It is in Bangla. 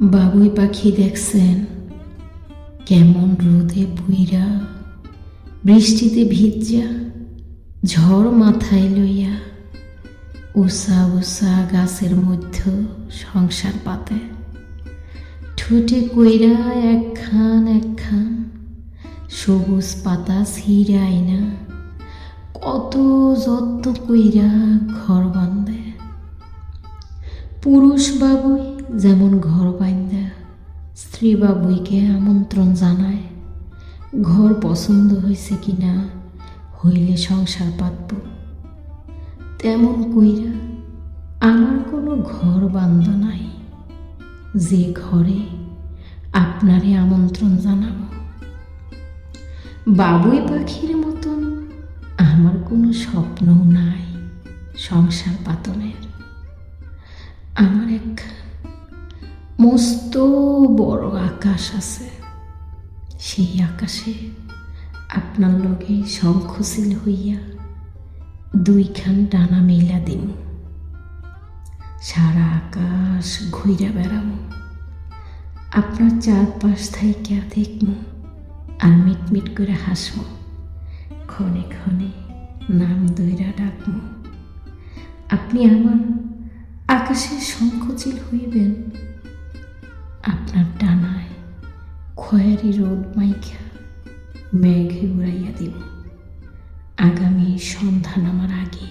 বাবুই পাখি দেখছেন কেমন রোদে বুইরা, বৃষ্টিতে ভিজা, ঝড় মাথায় লইয়া উষা উষা গাছের মধ্যে সংসার পাতে, ঠোঁটে কইরা একখান একখান সবুজ পাতা ছিঁড়াই না, কত যত্ন কইরা ঘর বান্ধে। পুরুষ বাবুই যেমন ঘর বান্ধা স্ত্রী বাবুইকে আমন্ত্রণ জানায়, ঘর পছন্দ হয়েছে কিনা, হইলে সংসার পাতব। তেমন কইরা আমার কোনো ঘর বান্ধ নাই যে ঘরে আপনারে আমন্ত্রণ জানাবো। বাবুই পাখির মতন আমার কোনো স্বপ্নও নাই সংসার পাতনের। আমার এক মস্ত বড় আকাশ আছে, সেই আকাশে আপনার লগে শঙ্খচিল হইয়া দুইখান ডানা মেলা দিম, সারা আকাশ ঘুইরা বেড়ামো, আপনার চারপাশ থাইকা দেখমু আর মিটমিট করে হাসমো, ক্ষণে ক্ষণে নাম দইরা ডাকমু। আপনি আমার আকাশের শঙ্খচিল হইবেন, আপনার ডানায় খয়েরি রোদ মাইখা মেঘে উড়াইয়া দিব আগামী সন্ধ্যা নামার আগে।